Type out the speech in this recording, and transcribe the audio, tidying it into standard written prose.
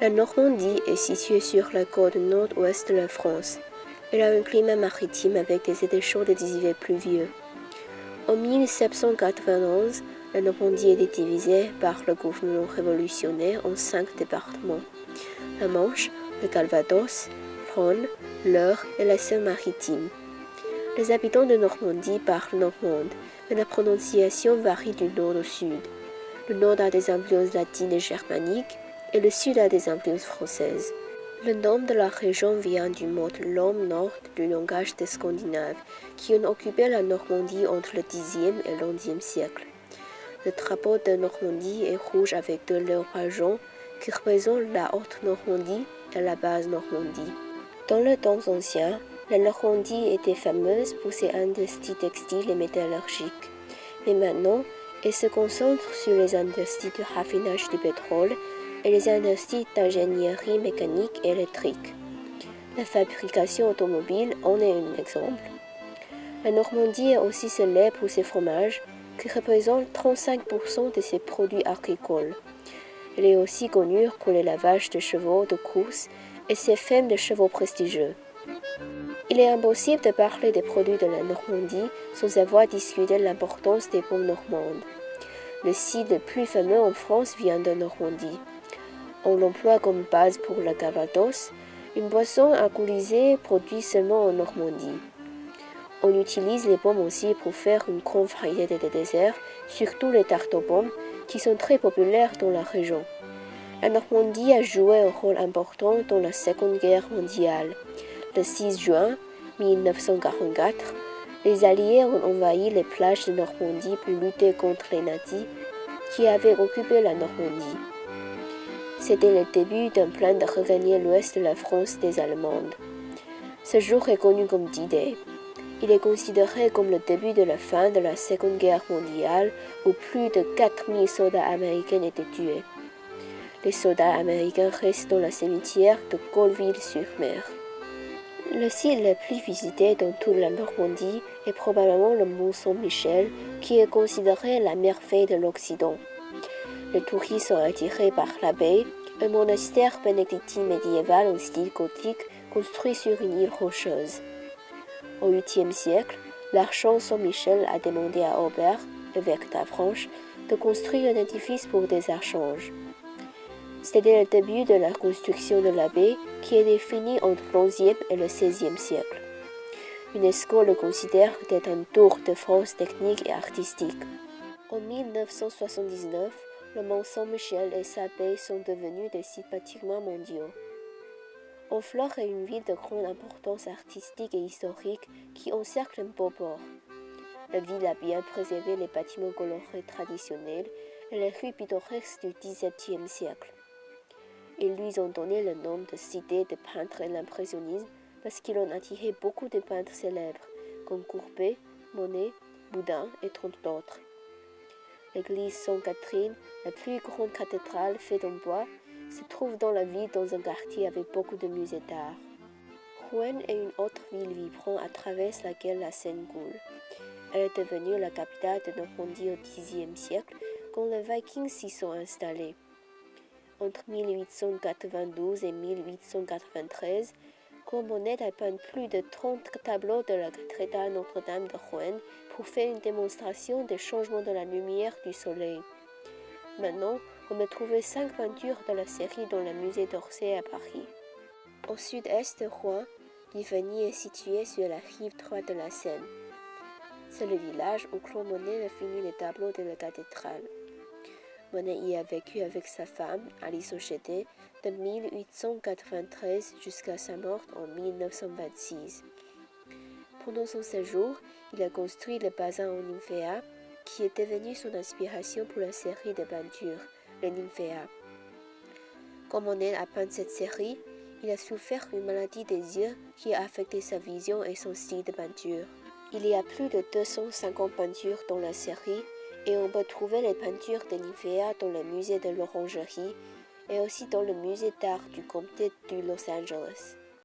La Normandie est située sur la côte nord-ouest de la France. Elle a un climat maritime avec des étés chauds et des hivers pluvieux. En 1791, la Normandie était divisée par le gouvernement révolutionnaire en 5 départements: la Manche, le Calvados, Rhône, l'Eure et la Seine-Maritime. Les habitants de Normandie parlent normande, mais la prononciation varie du nord au sud. Le nord a des influences latines et germaniques, et le sud a des influences françaises. Le nom de la région vient du mot langue nord du langage des Scandinaves, qui ont occupé la Normandie entre le Xe et le XIe siècle. Le drapeau de Normandie est rouge avec deux léopards jaunes qui représentent la Haute-Normandie et la Basse-Normandie. Dans le temps ancien, la Normandie était fameuse pour ses industries textiles et métallurgiques. Mais maintenant, elle se concentre sur les industries de raffinage du pétrole et les industries d'ingénierie mécanique et électrique. La fabrication automobile en est un exemple. La Normandie est aussi célèbre pour ses fromages, qui représentent 35% de ses produits agricoles. Elle est aussi connue pour les lavages de chevaux de course et ses fermes de chevaux prestigieux. Il est impossible de parler des produits de la Normandie sans avoir discuté l'importance des pommes normandes. Le cidre le plus fameux en France vient de Normandie. On l'emploie comme base pour le Calvados, une boisson alcoolisée produite seulement en Normandie. On utilise les pommes aussi pour faire une grande variété de desserts, surtout les tartes aux pommes, qui sont très populaires dans la région. La Normandie a joué un rôle important dans la Seconde Guerre mondiale. Le 6 juin 1944, les Alliés ont envahi les plages de Normandie pour lutter contre les nazis qui avaient occupé la Normandie. C'était le début d'un plan de regagner l'ouest de la France des Allemandes. Ce jour est connu comme D-Day. Il est considéré comme le début de la fin de la Seconde Guerre mondiale où plus de 4000 soldats américains étaient tués. Les soldats américains restent dans le cimetière de Colville-sur-Mer. Le site le plus visité dans toute la Normandie est probablement le mont Saint-Michel, qui est considéré la merveille de l'Occident. Les touristes sont attirés par l'abbaye, un monastère bénédictin médiéval en style gothique construit sur une île rocheuse. Au 8e siècle, l'archon Saint-Michel a demandé à Aubert, évêque d'Avranches, de construire un édifice pour des archanges. C'était le début de la construction de l'abbaye qui est finie entre le XIe et le XVIe siècle. UNESCO le considère d'être un tour de France technique et artistique. En 1979, le mont Saint-Michel et sa baie sont devenus des sites patrimoine mondiaux. Honfleur est une ville de grande importance artistique et historique qui encercle un beau port. La ville a bien préservé les bâtiments colorés traditionnels et les rues pittoresques du XVIIe siècle. Ils lui ont donné le nom de cité des peintres et l'impressionnisme parce qu'ils ont attiré beaucoup de peintres célèbres comme Courbet, Monet, Boudin et tant d'autres. L'église Sainte-Catherine, la plus grande cathédrale faite en bois, se trouve dans la ville dans un quartier avec beaucoup de musées d'art. Rouen est une autre ville vibrante à travers laquelle la Seine coule. Elle est devenue la capitale de Normandie au Xe siècle quand les Vikings s'y sont installés. Entre 1892 et 1893, Claude Monet a peint plus de 30 tableaux de la cathédrale Notre-Dame de Rouen pour faire une démonstration des changements de la lumière du soleil. Maintenant, on peut trouver 5 peintures de la série dans le musée d'Orsay à Paris. Au sud-est de Rouen, Livigny est situé sur la rive droite de la Seine. C'est le village où Claude Monet a fini les tableaux de la cathédrale. Monet y a vécu avec sa femme, Alice Auchetet, de 1893 jusqu'à sa mort en 1926. Pendant son séjour, il a construit le bassin en nymphéa, qui est devenu son inspiration pour la série de peintures, les nymphéas. Quand Monet a peint cette série, il a souffert d'une maladie des yeux qui a affecté sa vision et son style de peinture. Il y a plus de 250 peintures dans la série, et on peut trouver les peintures des nymphéas dans le musée de l'Orangerie et aussi dans le musée d'art du comté de Los Angeles.